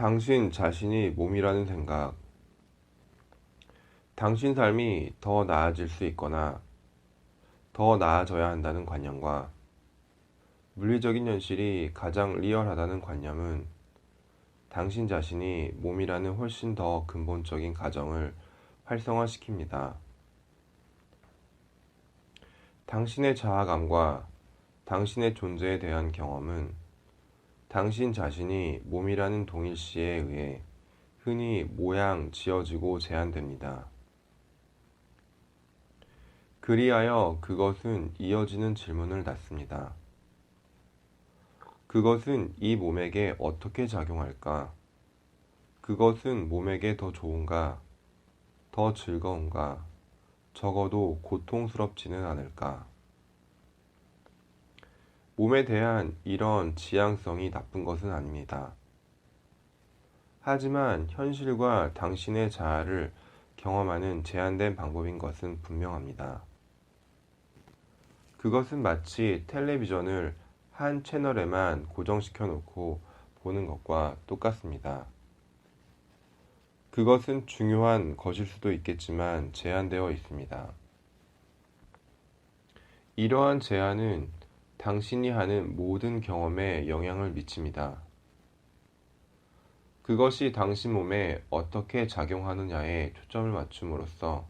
당신 자신이 몸이라는 생각. 당신 삶이 더 나아질 수 있거나 더 나아져야 한다는 관념과 물리적인 현실이 가장 리얼하다는 관념은 당신 자신이 몸이라는 훨씬 더 근본적인 가정을 활성화시킵니다. 당신의 자아감과 당신의 존재에 대한 경험은 당신 자신이 몸이라는 동일시에 의해 흔히 모양 지어지고 제한됩니다. 그리하여 그것은 이어지는 질문을 낳습니다. 그것은 이 몸에게 어떻게 작용할까? 그것은 몸에게 더 좋은가? 더 즐거운가? 적어도 고통스럽지는 않을까? 몸에 대한 이런 지향성이 나쁜 것은 아닙니다. 하지만 현실과 당신의 자아를 경험하는 제한된 방법인 것은 분명합니다. 그것은 마치 텔레비전을 한 채널에만 고정시켜 놓고 보는 것과 똑같습니다. 그것은 중요한 것일 수도 있겠지만 제한되어 있습니다. 이러한 제한은 당신이 하는 모든 경험에 영향을 미칩니다. 그것이 당신 몸에 어떻게 작용하느냐에 초점을 맞춤으로써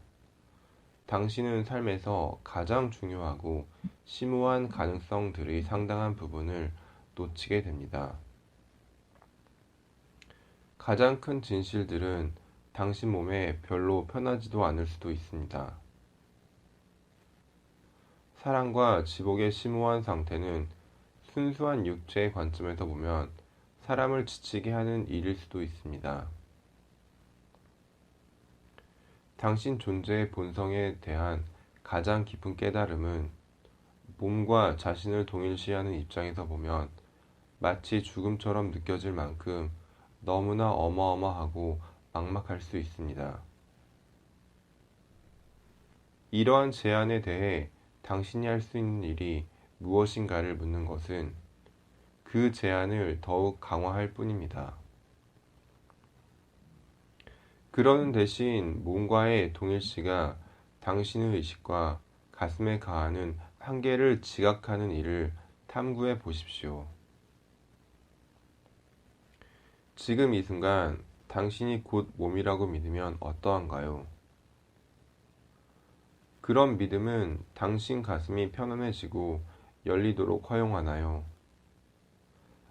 당신은 삶에서 가장 중요하고 심오한 가능성들의 상당한 부분을 놓치게 됩니다. 가장 큰 진실들은 당신 몸에 별로 편하지도 않을 수도 있습니다. 사랑과 지복의 심오한 상태는 순수한 육체의 관점에서 보면 사람을 지치게 하는 일일 수도 있습니다. 당신 존재의 본성에 대한 가장 깊은 깨달음은 몸과 자신을 동일시하는 입장에서 보면 마치 죽음처럼 느껴질 만큼 너무나 어마어마하고 막막할 수 있습니다. 이러한 제안에 대해 당신이 할 수 있는 일이 무엇인가를 묻는 것은 그 제안을 더욱 강화할 뿐입니다. 그러는 대신 몸과의 동일시가 당신의 의식과 가슴에 가하는 한계를 지각하는 일을 탐구해 보십시오. 지금 이 순간 당신이 곧 몸이라고 믿으면 어떠한가요? 그런 믿음은 당신 가슴이 편안해지고 열리도록 허용하나요?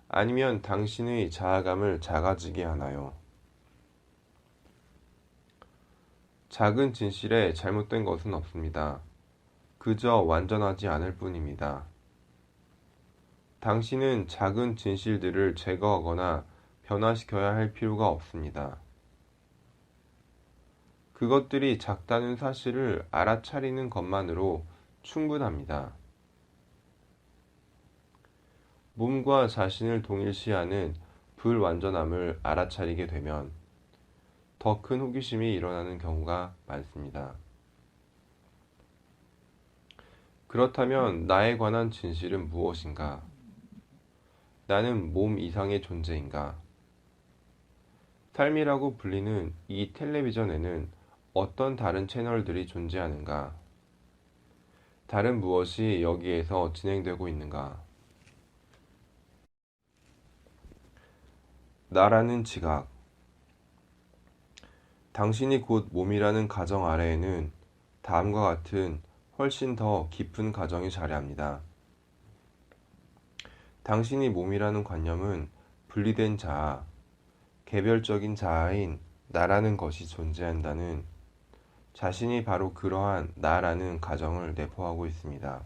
아니면 당신의 자아감을 작아지게 하나요? 작은 진실에 잘못된 것은 없습니다. 그저 완전하지 않을 뿐입니다. 당신은 작은 진실들을 제거하거나 변화시켜야 할 필요가 없습니다. 그것들이 작다는 사실을 알아차리는 것만으로 충분합니다. 몸과 자신을 동일시하는 불완전함을 알아차리게 되면 더 큰 호기심이 일어나는 경우가 많습니다. 그렇다면 나에 관한 진실은 무엇인가? 나는 몸 이상의 존재인가? 삶이라고 불리는 이 텔레비전에는 어떤 다른 채널들이 존재하는가? 다른 무엇이 여기에서 진행되고 있는가? 나라는 지각. 당신이 곧 몸이라는 가정 아래에는 다음과 같은 훨씬 더 깊은 가정이 자리합니다. 당신이 몸이라는 관념은 분리된 자아, 개별적인 자아인 나라는 것이 존재한다는 자신이 바로 그러한 나라는 가정을 내포하고 있습니다.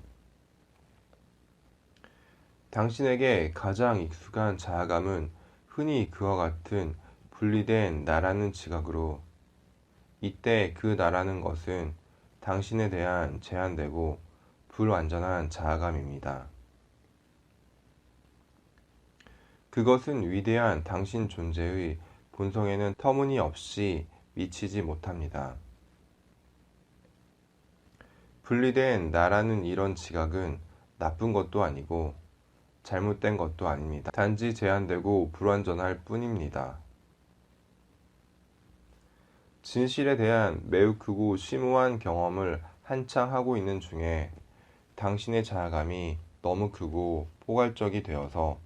당신에게 가장 익숙한 자아감은 흔히 그와 같은 분리된 나라는 지각으로 이때 그 나라는 것은 당신에 대한 제한되고 불완전한 자아감입니다. 그것은 위대한 당신 존재의 본성에는 터무니없이 미치지 못합니다. 분리된 나라는 이런 지각은 나쁜 것도 아니고 잘못된 것도 아닙니다. 단지 제한되고 불완전할 뿐입니다. 진실에 대한 매우 크고 심오한 경험을 한창 하고 있는 중에 당신의 자아감이 너무 크고 포괄적이 되어서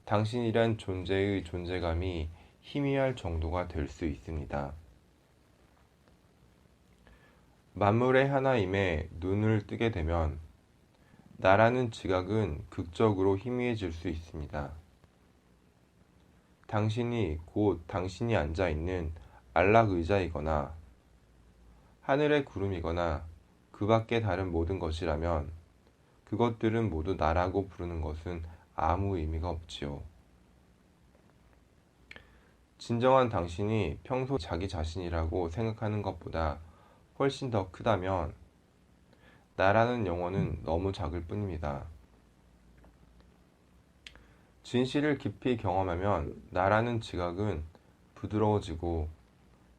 당신이란 존재의 존재감이 희미할 정도가 될 수 있습니다. 만물의 하나임에 눈을 뜨게 되면 나라는 지각은 극적으로 희미해질 수 있습니다. 당신이 곧 당신이 앉아 있는 안락 의자이거나 하늘의 구름이거나 그 밖의 다른 모든 것이라면 그것들은 모두 나라고 부르는 것은 아무 의미가 없지요. 진정한 당신이 평소 자기 자신이라고 생각하는 것보다 훨씬 더 크다면 나라는 영혼은 너무 작을 뿐입니다. 진실을 깊이 경험하면 나라는 지각은 부드러워지고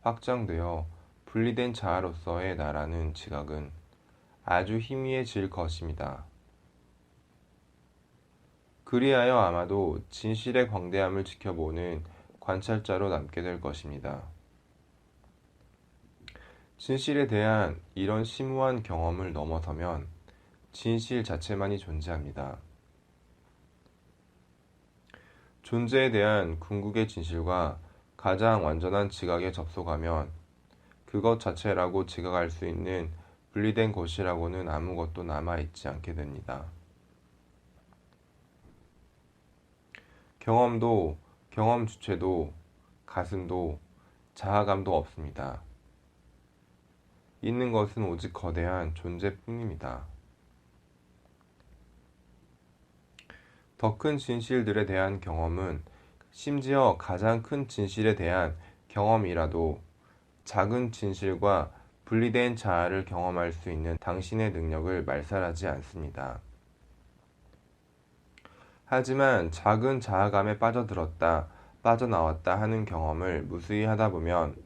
확장되어 분리된 자아로서의 나라는 지각은 아주 희미해질 것입니다. 그리하여 아마도 진실의 광대함을 지켜보는 관찰자로 남게 될 것입니다. 진실에 대한 이런 심오한 경험을 넘어서면 진실 자체만이 존재합니다. 존재에 대한 궁극의 진실과 가장 완전한 지각에 접속하면 그것 자체라고 지각할 수 있는 분리된 것이라고는 아무것도 남아있지 않게 됩니다. 경험도, 경험 주체도, 가슴도, 자아감도 없습니다. 있는 것은 오직 거대한 존재뿐입니다. 더 큰 진실들에 대한 경험은 심지어 가장 큰 진실에 대한 경험이라도 작은 진실과 분리된 자아를 경험할 수 있는 당신의 능력을 말살하지 않습니다. 하지만 작은 자아감에 빠져들었다, 빠져나왔다 하는 경험을 무수히 하다 보면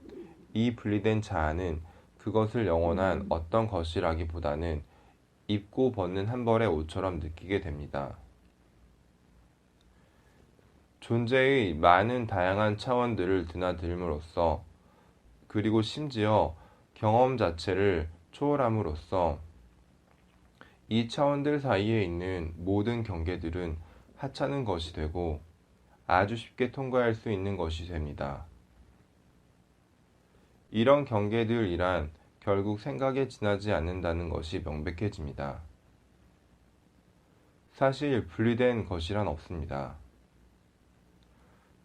이 분리된 자아는 그것을 영원한 어떤 것이라기보다는 입고 벗는 한 벌의 옷처럼 느끼게 됩니다. 존재의 많은 다양한 차원들을 드나들므로써 그리고 심지어 경험 자체를 초월함으로써 이 차원들 사이에 있는 모든 경계들은 하찮은 것이 되고 아주 쉽게 통과할 수 있는 것이 됩니다. 이런 경계들이란 결국 생각에 지나지 않는다는 것이 명백해집니다. 사실 분리된 것이란 없습니다.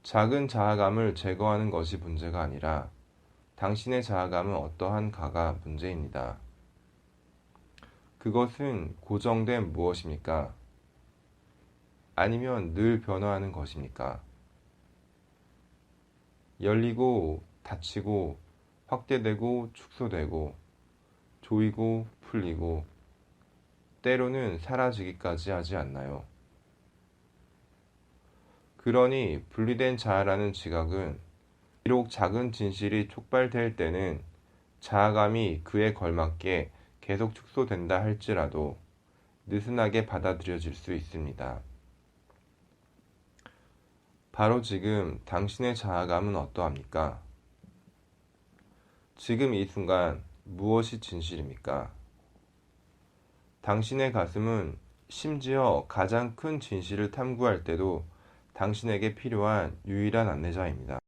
작은 자아감을 제거하는 것이 문제가 아니라 당신의 자아감은 어떠한가가 문제입니다. 그것은 고정된 무엇입니까? 아니면 늘 변화하는 것입니까? 열리고 닫히고 확대되고 축소되고 조이고 풀리고 때로는 사라지기까지 하지 않나요? 그러니 분리된 자아라는 지각은 비록 작은 진실이 촉발될 때는 자아감이 그에 걸맞게 계속 축소된다 할지라도 느슨하게 받아들여질 수 있습니다. 바로 지금 당신의 자아감은 어떠합니까? 지금 이 순간 무엇이 진실입니까? 당신의 가슴은 심지어 가장 큰 진실을 탐구할 때도 당신에게 필요한 유일한 안내자입니다.